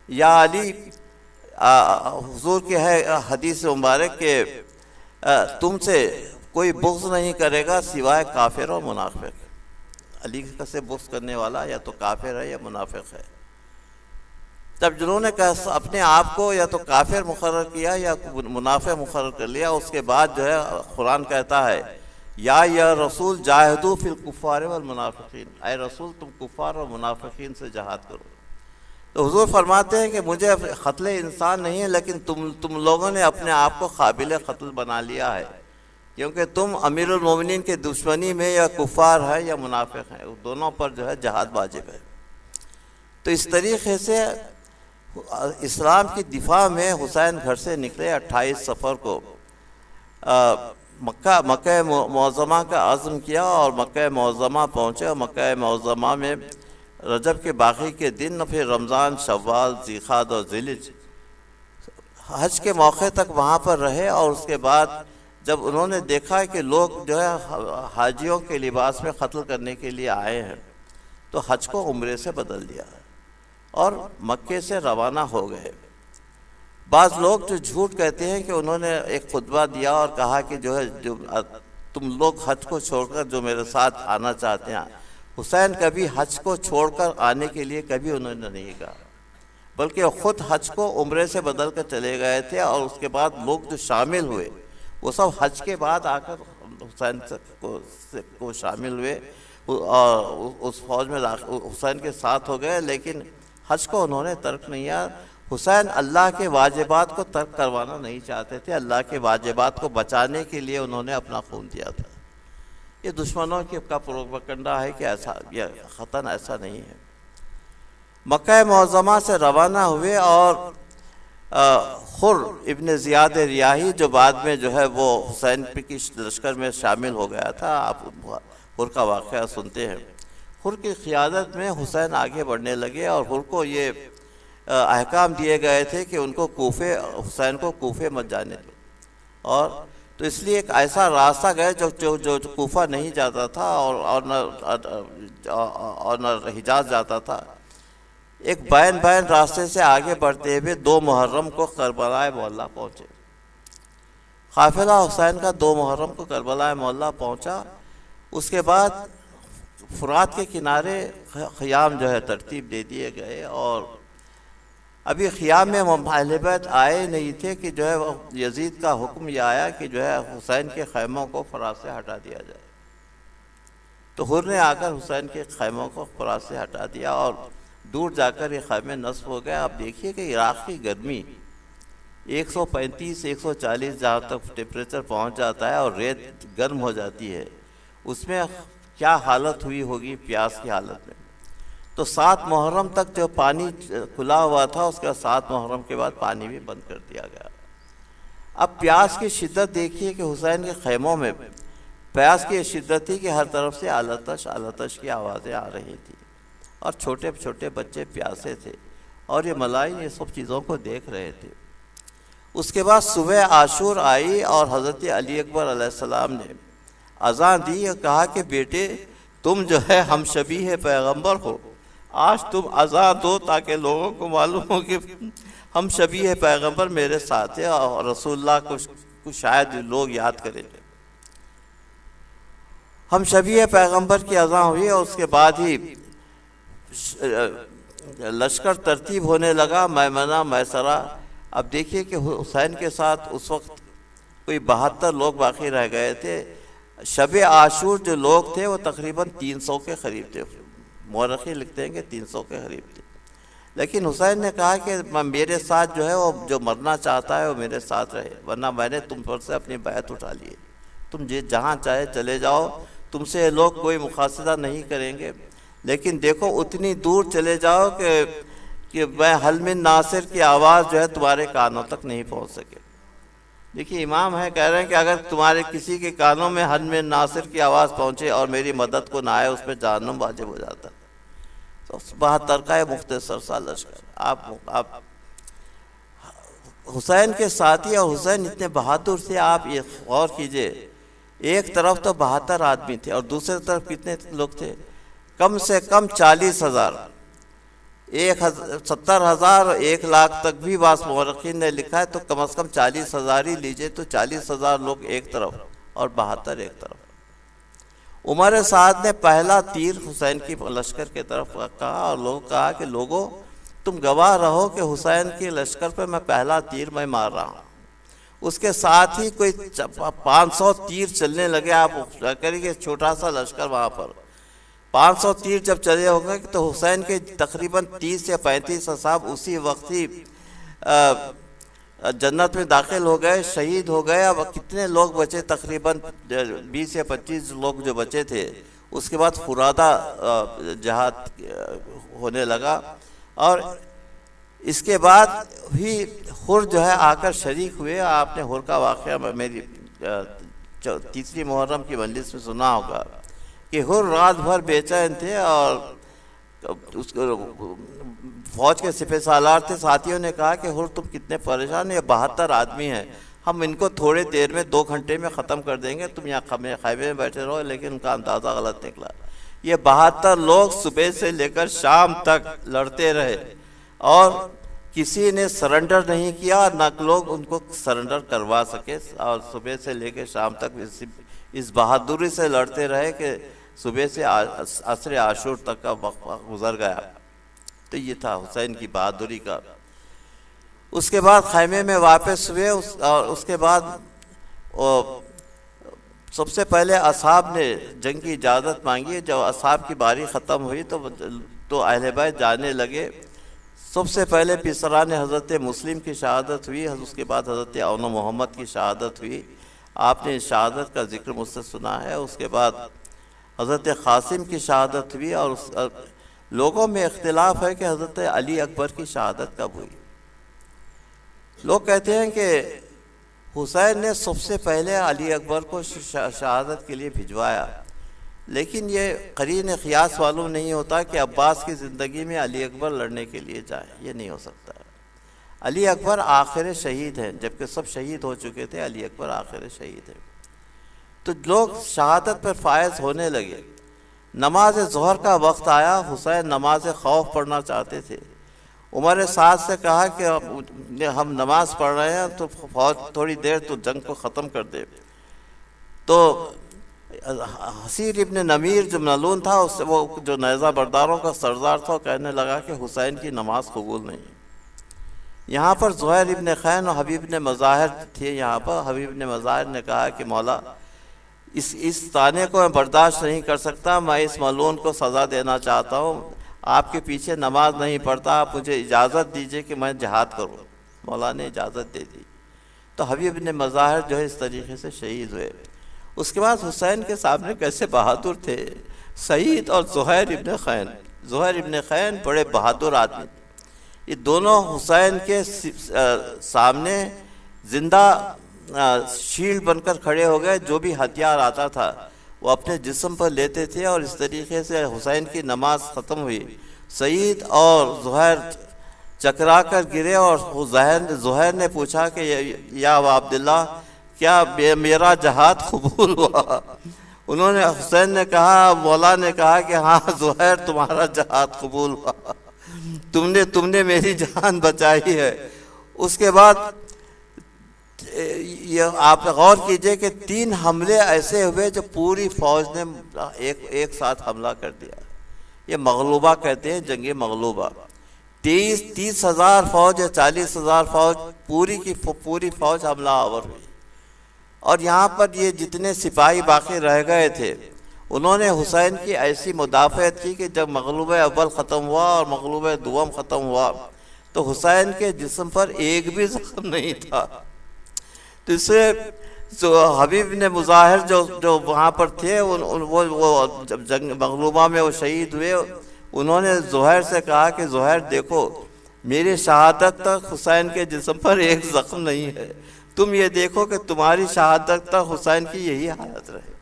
یا علی، حضور کی ہے حدیث مبارک کہ تم سے کوئی بغض نہیں کرے گا سوائے کافر اور منافق۔ علی سے بغض کرنے والا یا تو کافر ہے یا منافق ہے۔ جب جنہوں نے اپنے آپ کو یا تو کافر مقرر کیا یا منافق مقرر کر لیا، اس کے بعد جو ہے قرآن کہتا ہے یا رسول جاہدوا فی الکفار والمنافقین، اے رسول تم کفار اور منافقین سے جہاد کرو۔ تو حضور فرماتے ہیں کہ مجھے قتل انسان نہیں ہے، لیکن تم لوگوں نے اپنے آپ کو قابل قتل بنا لیا ہے، کیونکہ تم امیر المومنین کے دشمنی میں یا کفار ہے یا منافق ہیں، دونوں پر جو ہے جہاد واجب ہے۔ تو اس طریقے سے اسلام کی دفاع میں حسین گھر سے نکلے 28 صفر کو، مکہ معظمہ کا عزم کیا اور مکہ معظمہ پہنچے، اور مکہ معظمہ میں رجب کے باقی کے دن، پھر رمضان، شوال، ذیقعدہ اور ذیلحجہ حج کے موقع تک وہاں پر رہے۔ اور اس کے بعد جب انہوں نے دیکھا کہ لوگ جو ہے حاجیوں کے لباس میں قتل کرنے کے لیے آئے ہیں، تو حج کو عمرے سے بدل دیا اور مکے سے روانہ ہو گئے۔ بعض لوگ جو جھوٹ کہتے ہیں کہ انہوں نے ایک خطبہ دیا اور کہا کہ جو تم لوگ حج کو چھوڑ کر جو میرے ساتھ آنا چاہتے ہیں۔ حسین کبھی حج کو چھوڑ کر آنے کے لیے کبھی انہوں نے نہیں کہا، بلکہ خود حج کو عمرے سے بدل کر چلے گئے تھے، اور اس کے بعد لوگ جو شامل ہوئے وہ سب حج کے بعد آ کر حسین کو شامل ہوئے اور اس فوج میں حسین کے ساتھ ہو گئے، لیکن حج کو انہوں نے ترک نہیں کیا۔ حسین اللہ کے واجبات کو ترک کروانا نہیں چاہتے تھے، اللہ کے واجبات کو بچانے کے لیے انہوں نے اپنا خون دیا تھا۔ یہ دشمنوں کا پروپیگنڈا ہے کہ ایسا، یہ قطعاً ایسا نہیں ہے۔ مکہ معظمہ سے روانہ ہوئے اور خر ابن زیاد ریاحی جو بعد میں جو ہے وہ حسین کی لشکر میں شامل ہو گیا تھا، آپ خر کا واقعہ سنتے ہیں۔ خر کی قیادت میں حسین آگے بڑھنے لگے، اور خر کو یہ احکام دیے گئے تھے کہ ان کو حسین کو کوفے مت جانے دو، اور تو اس لیے ایک ایسا راستہ گئے جو کوفہ نہیں جاتا تھا اور نہ حجاز جاتا تھا۔ ایک بین راستے سے آگے بڑھتے ہوئے 2 محرم کو کربلا معلیٰ پہنچے۔ قافلہ حسین کا 2 محرم کو کربلا معلیٰ پہنچا۔ اس کے بعد فرات کے کنارے خیام جو ہے ترتیب دے دیے گئے، اور ابھی خیام میں اہل بیت آئے نہیں تھے کہ جو ہے یزید کا حکم یہ آیا کہ جو ہے حسین کے خیموں کو فرات سے ہٹا دیا جائے۔ تو خر نے آ کر حسین کے خیموں کو فرات سے ہٹا دیا، اور دور جا کر یہ خیمے نصب ہو گئے۔ آپ دیکھیے کہ عراق کی گرمی 135 140 جہاں تک ٹیمپریچر پہنچ جاتا ہے اور ریت گرم ہو جاتی ہے، اس میں کیا حالت ہوئی ہوگی پیاس کی حالت میں۔ تو 7 محرم تک جو پانی کھلا ہوا تھا، اس کا 7 محرم کے بعد پانی بھی بند کر دیا گیا۔ اب پیاس کی شدت دیکھیے کہ حسین کے خیموں میں پیاس کی شدت تھی کہ ہر طرف سے آلتش کی آوازیں آ رہی تھی، اور چھوٹے چھوٹے بچے پیاسے تھے، اور یہ ملائن یہ سب چیزوں کو دیکھ رہے تھے۔ اس کے بعد صبح عاشور آئی، اور حضرت علی اکبر علیہ السلام نے اذان دی اور کہا کہ بیٹے تم جو ہے ہم شبیہ پیغمبر ہو، آج تم اذان دو تاکہ لوگوں کو معلوم ہو کہ ہم شبیہ پیغمبر میرے ساتھ ہیں، اور رسول اللہ کو شاید لوگ یاد کریں۔ ہم شبیہ پیغمبر کی اذان ہوئی، اور اس کے بعد ہی لشکر ترتیب ہونے لگا، میمنہ میسرہ۔ اب دیکھیے کہ حسین کے ساتھ اس وقت کوئی 72 لوگ باقی رہ گئے تھے۔ شب عاشور جو لوگ تھے وہ تقریباً 300 کے قریب تھے، مورخین لکھتے ہیں کہ 300 کے قریب تھے، لیکن حسین نے کہا کہ میرے ساتھ جو ہے وہ جو مرنا چاہتا ہے وہ میرے ساتھ رہے، ورنہ میں نے تم پر سے اپنی بیعت اٹھا لی ہے، تم جہاں چاہے چلے جاؤ، تم سے یہ لوگ کوئی مقاصدہ نہیں کریں گے، لیکن دیکھو اتنی دور چلے جاؤ کہ میں حل من ناصر کی آواز جو ہے تمہارے کانوں تک نہیں پہنچ سکے۔ دیکھیے امام ہے کہہ رہے ہیں کہ اگر تمہارے کسی کے کانوں میں حل من ناصر کی آواز پہنچے اور میری مدد کو نہ آئے، اس پہ جہنم واجب ہو جاتا۔ تو 72 کا مختصر سا لشکر۔ آپ حسین کے ساتھی، اور حسین اتنے بہادر تھے، آپ یہ غور کیجئے، ایک طرف تو 72 آدمی تھے اور دوسری طرف کتنے لوگ تھے؟ کم سے کم 40,000 70,000 اور 1,00,000 تک بھی بعض مورخین نے لکھا ہے، تو کم از کم 40,000 ہی لیجئے، تو 40,000 لوگ ایک طرف اور 72 ایک طرف۔ عمر سعد نے پہلا تیر حسین کی لشکر کی طرف کہا، اور کہا کہ لوگوں تم گواہ رہو کہ حسین کے لشکر پہ میں پہلا تیر میں مار رہا ہوں۔ اس کے ساتھ ہی کوئی 500 تیر چلنے لگے۔ آپ کریے کہ چھوٹا سا لشکر وہاں پر 500 تیر جب چلے ہوں گے تو حسین کے تقریباً 30 یا 35 اصحاب اسی وقت ہی جنت میں داخل ہو گئے، شہید ہو گئے۔ اب کتنے لوگ بچے؟ تقریباً 20 یا 25 لوگ جو بچے تھے۔ اس کے بعد فرادہ جہاد ہونے لگا، اور اس کے بعد بھی حر جو ہے آ کر شریک ہوئے۔ آپ نے حر کا واقعہ میری تیسری محرم کی مجلس میں سنا ہوگا کہ حر رات بھر بے چین تھے، اور اس فوج کے سپہ سالار تھے۔ ساتھیوں نے کہا کہ حر تم کتنے پریشان، یہ 72 آدمی ہیں، ہم ان کو تھوڑے دیر میں 2 گھنٹے میں ختم کر دیں گے، تم یہاں خیمے میں بیٹھے رہو۔ لیکن ان کا اندازہ غلط نکلا۔ یہ 72 لوگ صبح سے لے کر شام تک لڑتے رہے، اور کسی نے سرنڈر نہیں کیا، نہ لوگ ان کو سرنڈر کروا سکے، اور صبح سے لے کے شام تک اس بہادری سے لڑتے رہے کہ صبح سے عصر عاشور تک کا وقت گزر گیا۔ تو یہ تھا حسین کی بہادری کا۔ اس کے بعد خیمے میں واپس ہوئے، اور اس کے بعد سب سے پہلے اصحاب نے جنگ کی اجازت مانگی۔ جب اصحاب کی باری ختم ہوئی تو اہل بیت جانے لگے۔ سب سے پہلے پیسران حضرت مسلم کی شہادت ہوئی، اس کے بعد حضرت اون محمد کی شہادت ہوئی۔ آپ نے شہادت کا ذکر مجھ سے سنا ہے۔ اس کے بعد حضرت قاسم کی شہادت ہوئی، اور لوگوں میں اختلاف ہے کہ حضرت علی اکبر کی شہادت کب ہوئی۔ لوگ کہتے ہیں کہ حسین نے سب سے پہلے علی اکبر کو شہادت کے لیے بھجوایا، لیکن یہ قرین قیاس معلوم نہیں ہوتا کہ عباس کی زندگی میں علی اکبر لڑنے کے لیے جائے، یہ نہیں ہو سکتا۔ علی اکبر آخر شہید ہیں، جبکہ سب شہید ہو چکے تھے، علی اکبر آخر شہید ہیں۔ تو لوگ شہادت پر فائز ہونے لگے۔ نماز ظہر کا وقت آیا، حسین نماز خوف پڑھنا چاہتے تھے۔ عمر سعد سے کہا کہ ہم نماز پڑھ رہے ہیں، تو فوج تھوڑی دیر تو جنگ کو ختم کر دے۔ تو حسیر ابن نمیر جو ملعون تھا، وہ جو نیزہ برداروں کا سردار تھا، وہ کہنے لگا کہ حسین کی نماز قبول نہیں۔ یہاں پر زہیر ابن خین اور حبیب ابن مظاہر تھے۔ یہاں پر حبیب ابن مظاہر نے کہا کہ مولا اس طعنے کو میں برداشت نہیں کر سکتا، میں اس ملعون کو سزا دینا چاہتا ہوں، آپ کے پیچھے نماز نہیں پڑھتا، آپ مجھے اجازت دیجئے کہ میں جہاد کروں۔ مولا نے اجازت دے دی، تو حبیب ابن مظاہر جو ہے اس طریقے سے شہید ہوئے۔ اس کے بعد حسین کے سامنے کیسے بہادر تھے سعید اور زہیر ابن خین۔ زہیر ابن خین بڑے بہادر آدمی، یہ دونوں حسین کے سامنے زندہ شیلڈ بن کر کھڑے ہو گئے۔ جو بھی ہتھیار آتا تھا وہ اپنے جسم پر لیتے تھے، اور اس طریقے سے حسین کی نماز ختم ہوئی۔ سعید اور زہیر چکرا کر گرے، اور زہیر نے پوچھا کہ یا ابا عبداللہ کیا میرا جہاد قبول ہوا؟ انہوں نے حسین نے کہا، مولا نے کہا کہ ہاں زہیر تمہارا جہاد قبول ہوا، تم نے میری جان بچائی ہے۔ اس کے بعد یہ آپ غور کیجئے کہ 3 حملے ایسے ہوئے جو پوری فوج نے ایک ساتھ حملہ کر دیا۔ یہ مغلوبہ کہتے ہیں، جنگ مغلوبہ۔ 30,000 فوج یا 40,000 فوج، پوری کی پوری فوج حملہ آور ہوئی۔ اور یہاں پر یہ جتنے سپاہی باقی رہ گئے تھے، انہوں نے حسین کی ایسی مدافعت کی کہ جب مغلوب اول ختم ہوا اور مغلوب دوم ختم ہوا تو حسین کے جسم پر ایک بھی زخم نہیں تھا۔ تو اس سے حبیب نے مظاہر جو وہاں پر تھے، وہ جب جنگ مغلوبہ میں وہ شہید ہوئے، انہوں نے زہیر سے کہا کہ زہیر دیکھو، میری شہادت تک حسین کے جسم پر ایک زخم نہیں ہے، تم یہ دیکھو کہ تمہاری شہادت تک حسین کی یہی حالت رہے۔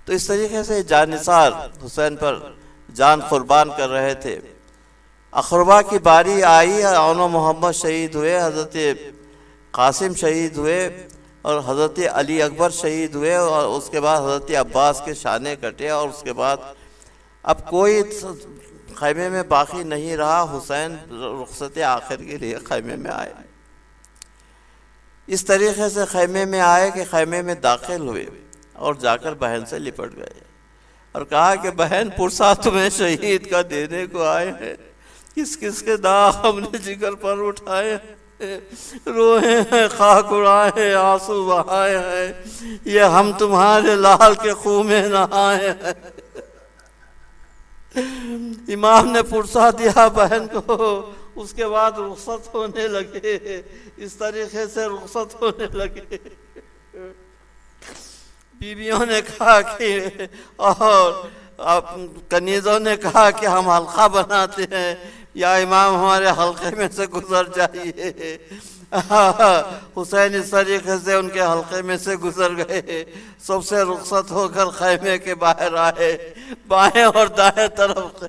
تو اس طریقے سے جان نثار حسین پر جان قربان کر رہے تھے۔ اقربا کی باری آئی، اون محمد شہید ہوئے، حضرت قاسم شہید ہوئے، اور حضرت علی اکبر شہید ہوئے، اور اس کے بعد حضرت عباس کے شانے کٹے، اور اس کے بعد اب کوئی خیمے میں باقی نہیں رہا، حسین رخصت آخر کے لیے خیمے میں آئے۔ اس طریقے سے خیمے میں آئے کہ خیمے میں داخل ہوئے اور جا کر بہن سے لپٹ گئے اور کہا کہ بہن پرسا تمہیں شہید کا دینے کو آئے ہیں، کس کس کے داغ ہم نے جگر پر اٹھائے ہیں، روئے ہیں، خاک اڑائے ہیں، آنسو بہائے ہیں، یہ ہم تمہارے لال کے خون میں نہائے ہیں۔ امام نے پرسا دیا بہن کو، اس کے بعد رخصت ہونے لگے، اس طریقے سے رخصت ہونے لگے۔ بیویوں نے کہا کہ اور کنیزوں نے کہا کہ ہم حلقہ بناتے ہیں، یا امام ہمارے حلقے میں سے گزر جائیے۔ حسین اس طریقے سے ان کے حلقے میں سے گزر گئے، سب سے رخصت ہو کر خیمے کے باہر آئے، بائیں اور دائیں طرف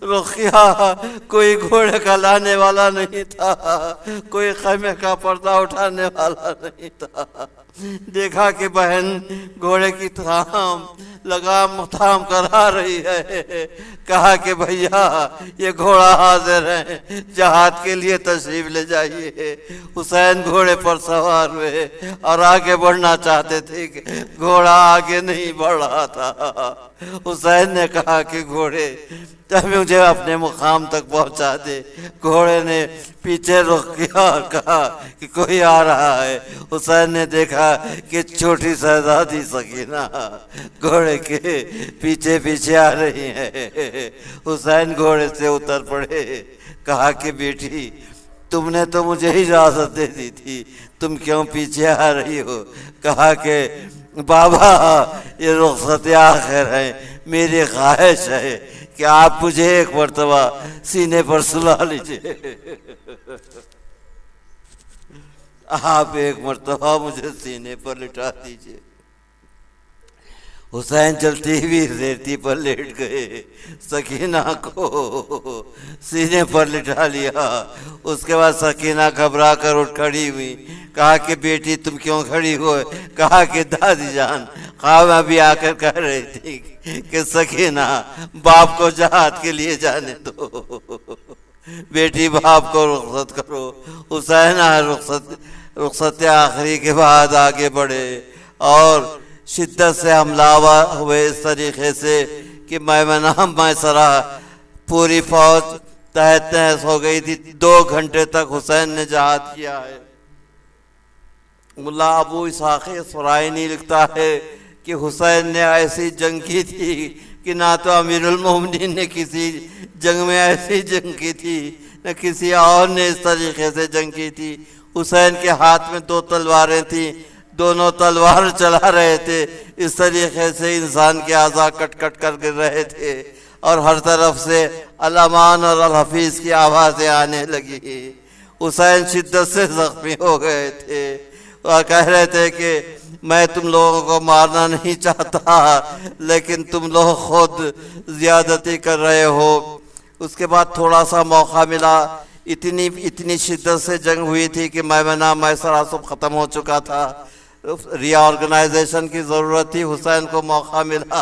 رخ کیا، کوئی گھوڑے کا لانے والا نہیں تھا، کوئی خیمے کا پردہ اٹھانے والا نہیں تھا۔ دیکھا کہ بہن گھوڑے کی لگام تھام کر آ رہی ہے، کہا کہ بھیا یہ گھوڑا حاضر ہے، جہاد کے لیے تشریف لے جائیے۔ حسین گھوڑے پر سوار ہوئے اور آگے بڑھنا چاہتے تھے کہ گھوڑا آگے نہیں بڑھ رہا تھا۔ حسین نے کہا کہ گھوڑے مجھے اپنے مقام تک پہنچا دے۔ گھوڑے نے پیچھے رخ کیا اور کہا کہ کوئی آ رہا ہے۔ حسین نے دیکھا کہ چھوٹی شہزادی سکینہ گھوڑے کے پیچھے پیچھے آ رہی ہے۔ حسین گھوڑے سے اتر پڑے، کہا کہ بیٹی تم نے تو مجھے اجازت دے دی تھی، تم کیوں پیچھے آ رہی ہو؟ کہا کہ بابا یہ رخصت آخر ہے، میری خواہش ہے کہ آپ مجھے ایک مرتبہ سینے پر سلا لیجئے، آپ ایک مرتبہ مجھے سینے پر لٹا دیجئے۔ حسین چلتی ہوئی ریتی پر لیٹ گئے، سکینہ کو سینے پر لٹا لیا۔ اس کے بعد سکینہ گھبرا کر اٹھ کھڑی ہوئی، کہا کہ بیٹی تم کیوں کھڑی ہوئے؟ کہا کہ دادی جان خواب ابھی آ کر کہہ رہی تھی کہ سکینہ باپ کو جہاد کے لیے جانے دو، بیٹی باپ کو رخصت کرو۔ حسین رخصت آخری کے بعد آگے بڑھے اور شدت سے حملہ ہوئے، اس طریقے سے کہ میمنہ میسرہ پوری فوج تحت تحس ہو گئی تھی۔ 2 گھنٹے تک حسین نے جہاد کیا ہے۔ ملا ابو اسحاق اسفرائینی لکھتا ہے کہ حسین نے ایسی جنگ کی تھی کہ نہ تو امیر المومنین نے کسی جنگ میں ایسی جنگ کی تھی، نہ کسی اور نے اس طریقے سے جنگ کی تھی۔ حسین کے ہاتھ میں 2 تلواریں تھیں، دونوں تلوار چلا رہے تھے، اس طریقے سے انسان کے اعضاء کٹ کٹ کر گر رہے تھے اور ہر طرف سے الامان اور الحفیظ کی آوازیں آنے لگی۔ حسین شدت سے زخمی ہو گئے تھے اور کہہ رہے تھے کہ میں تم لوگوں کو مارنا نہیں چاہتا، لیکن تم لوگ خود زیادتی کر رہے ہو۔ اس کے بعد تھوڑا سا موقع ملا، اتنی شدت سے جنگ ہوئی تھی کہ میمنہ میسرہ سب ختم ہو چکا تھا، ری آرگنائزیشن کی ضرورت تھی۔ حسین کو موقع ملا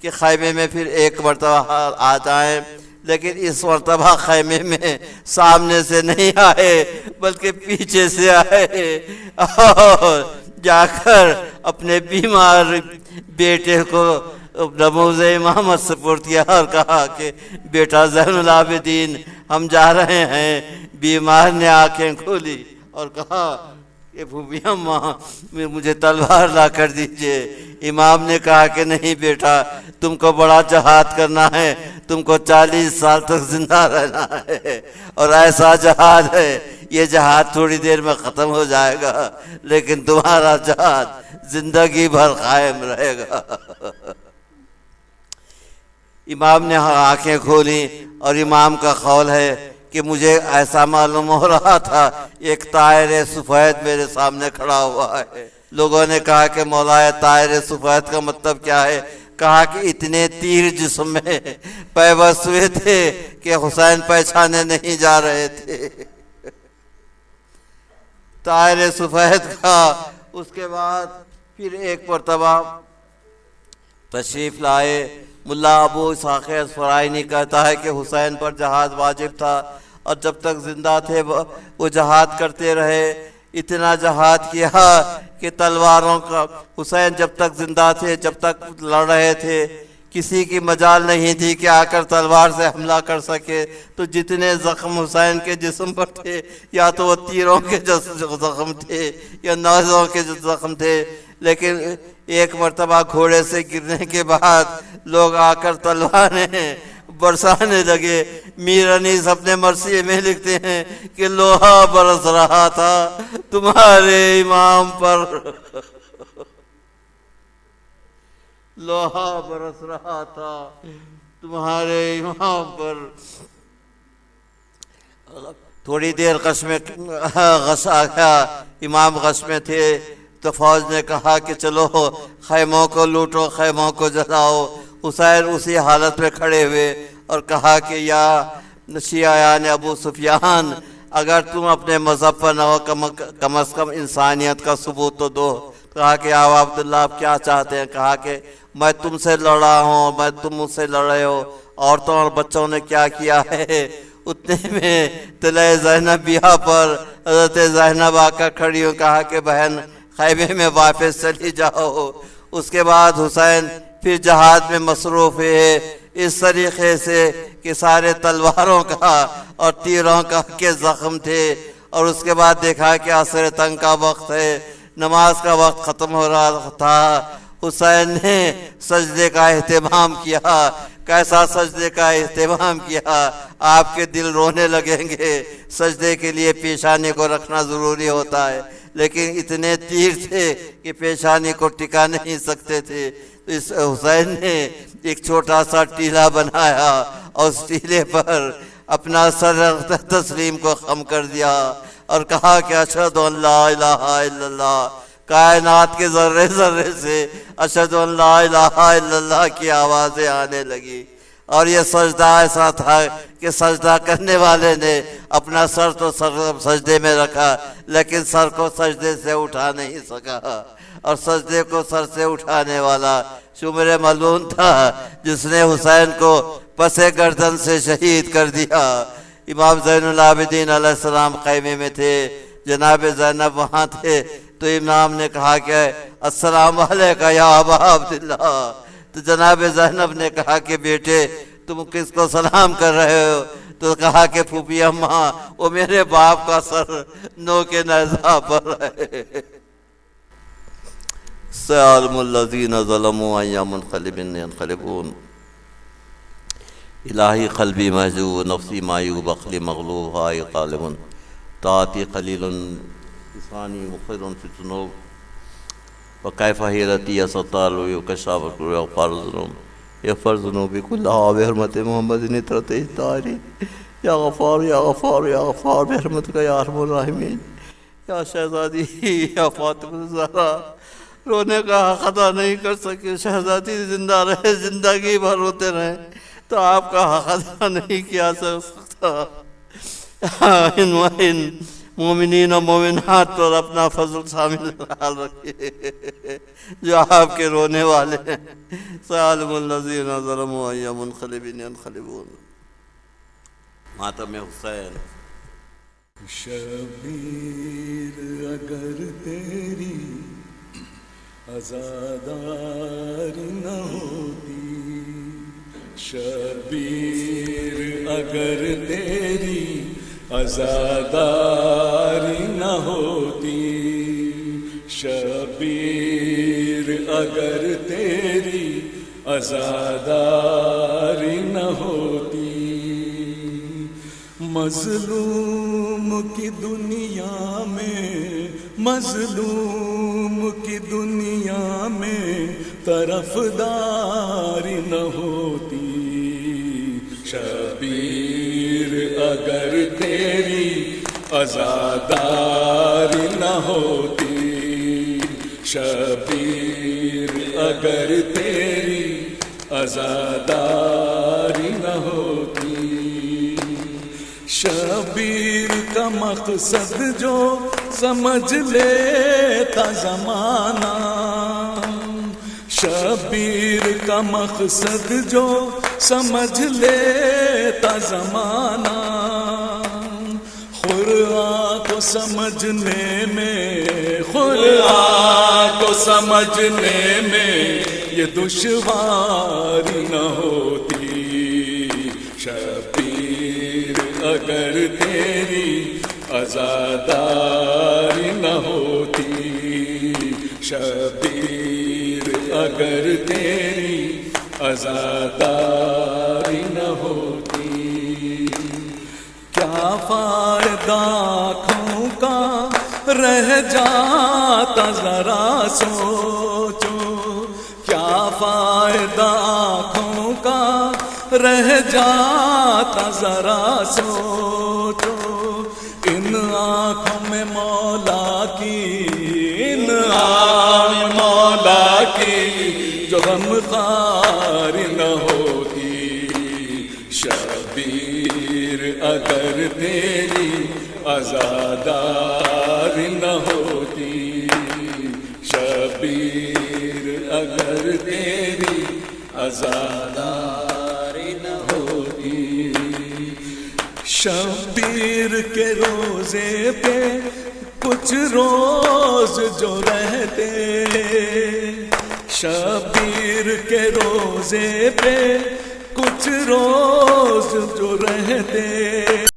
کہ خیمے میں پھر ایک مرتبہ آ جائیں، لیکن اس مرتبہ خیمے میں سامنے سے نہیں آئے بلکہ پیچھے سے آئے اور جا کر اپنے بیمار بیٹے کو نموز امامت سپرد کیا اور کہا کہ بیٹا زین العابدین ہم جا رہے ہیں۔ بیمار نے آنکھیں کھولی اور کہا کہ پھوپھی اماں مجھے تلوار لا کر دیجئے۔ امام نے کہا کہ نہیں بیٹا تم کو بڑا جہاد کرنا ہے، تم کو 40 سال تک زندہ رہنا ہے، اور ایسا جہاد ہے یہ جہاد تھوڑی دیر میں ختم ہو جائے گا لیکن تمہارا جہاد زندگی بھر قائم رہے گا۔ امام نے آنکھیں کھولی اور امام کا قول ہے کہ مجھے ایسا معلوم ہو رہا تھا ایک طائر سفید میرے سامنے کھڑا ہوا ہے۔ لوگوں نے کہا کہ مولا طائر سفید کا مطلب کیا ہے؟ کہا کہ اتنے تیر جسم میں پیوست ہوئے تھے کہ حسین پہچانے نہیں جا رہے تھے۔ طائر سفید کا اس کے بعد پھر ایک مرتبہ تشریف لائے ملا ابو اسحاق اصفرائینی کہتا ہے کہ حسین پر جہاد واجب تھا اور جب تک زندہ تھے وہ جہاد کرتے رہے، اتنا جہاد کیا کہ تلواروں کا حسین جب تک زندہ تھے، جب تک لڑ رہے تھے، کسی کی مجال نہیں تھی کہ آ کر تلوار سے حملہ کر سکے، تو جتنے زخم حسین کے جسم پر تھے یا تو وہ تیروں کے زخم تھے یا نیزوں کے زخم تھے، لیکن ایک مرتبہ گھوڑے سے گرنے کے بعد لوگ آ کر تلواریں برسانے لگے۔ میر انیس اپنے مرثیے میں لکھتے ہیں کہ لوہا برس رہا تھا تمہارے امام پر، لوہا برس رہا تھا تمہارے امام پر۔ تھوڑی دیر غش آ گیا، امام غش میں تھے تو فوج نے کہا کہ چلو خیموں کو لوٹو، خیموں کو جلاؤ۔ حسین اسی حالت میں کھڑے ہوئے اور کہا کہ یا شیعیان ابو سفیان، اگر تم اپنے مذہب پر نہ ہو کم از کم انسانیت کا ثبوت تو دو۔ کہا کہ آو عبداللہ آپ کیا چاہتے ہیں؟ کہا کہ میں تم سے لڑا ہوں، میں تم مجھ سے لڑ رہے ہو، عورتوں اور بچوں نے کیا کیا ہے؟ اتنے میں طلعہ زینب بیاہ پر حضرت زینب آ کر کھڑی ہو، کہا کہ بہن خیمے میں واپس چلی جاؤ۔ اس کے بعد حسین پھر جہاد میں مصروف ہوئے اس طریقے سے کہ سارے تلواروں کا اور تیروں کا کے زخم تھے، اور اس کے بعد دیکھا کہ عصر تنگ کا وقت ہے، نماز کا وقت ختم ہو رہا تھا۔ حسین نے سجدے کا اہتمام کیا۔ کیسا سجدے کا اہتمام کیا؟ آپ کے دل رونے لگیں گے۔ سجدے کے لیے پیشانی کو رکھنا ضروری ہوتا ہے، لیکن اتنے تیر تھے کہ پیشانی کو ٹکا نہیں سکتے تھے۔ اس حسین نے ایک چھوٹا سا ٹیلا بنایا اور اس ٹیلے پر اپنا سر تسلیم کو خم کر دیا اور کہا کہ اشہد ان لا الہ الا اللہ۔ کائنات کے ذرے ذرے سے اشہد ان لا الہ الا اللہ کی آوازیں آنے لگی، اور یہ سجدہ ایسا تھا کہ سجدہ کرنے والے نے اپنا سر تو سجدے میں رکھا، لیکن سر کو سجدے سے اٹھا نہیں سکا، اور سجدے کو سر سے اٹھانے والا شمر ملعون تھا جس نے حسین کو پس گردن سے شہید کر دیا۔ امام زین العابدین علیہ السلام خیمے میں تھے، جناب زینب وہاں تھے، تو امام نے کہا کہ السلام علیکہ یا ابا عبداللہ۔ تو جناب زینب نے کہا کہ بیٹے تم کس کو سلام کر رہے ہو؟ تو کہا کہ پھوپھی اماں وہ میرے باپ کا سر نو کے نیزہ پر ہے۔ سيعلم الذين ظلموا أي منقلب ينقلبون۔ الہی قلبی محجوب نفسی معیوب عقلی مغلوب ہائے غالب طاعتی قلیل لسانی مخر فی الذنوب وکیف حیرتی یا ستار یکشاف یغفر ذنوبی کلہا بحرمت محمد نطرت اجتاری یا غفار یا غفار یا غفار بحرمت کا یا ارحم الراحمین۔ یا شہزادی یا فاطمہ زہرا رونے کا حق ادا نہیں کر سکے، شہزادی زندہ رہے، زندگی بھر روتے رہے تو آپ کا حق ادا نہیں کیا جا سکتا۔ ان مومنین و مومنات پر اپنا فضل شامل حال رکھیے جو آپ کے رونے والے ہیں۔ سيعلم الذين ظلموا أي منقلب ينقلبون۔ ماتم حسین۔ شبیر اگر تیری عزاداری نہ ہوتی، شبیر اگر تیری عزاداری نہ ہوتی، شبیر اگر تیری عزاداری نہ ہوتی، مظلوم کی دنیا میں، مظلوم کی دنیا میں طرفداری نہ ہوتی، شبیر اگر تیری عزاداری نہ ہوتی، شبیر اگر تیری عزاداری نہ ہوتی، شبیر کا مقصد جو سمجھ لیتا زمانہ، شبیر کا مقصد جو سمجھ لیتا زمانہ، قرآن کو سمجھنے میں، قرآن کو سمجھنے میں یہ دشواری نہ ہوتی۔ شبیر اگر تیری عزاداری نہ ہوتی، شبیر اگر تیری عزاداری نہ ہوتی، کیا فائدہ آنکھوں کا رہ جاتا ذرا سوچو، کیا فائدہ آنکھوں کا رہ جاتا ذرا سوچو، ان آنکھوں میں مولا کی، ان آنکھوں میں مولا کی جو غمخوار نہ ہوتی۔ شبیر اگر تیری عزادار نہ ہوتی، شبیر اگر تیری عزادار نہ ہوتی۔ شبیر کے روزے پہ کچھ روز جو رہتے، شبیر کے روزے پہ کچھ روز جو رہتے،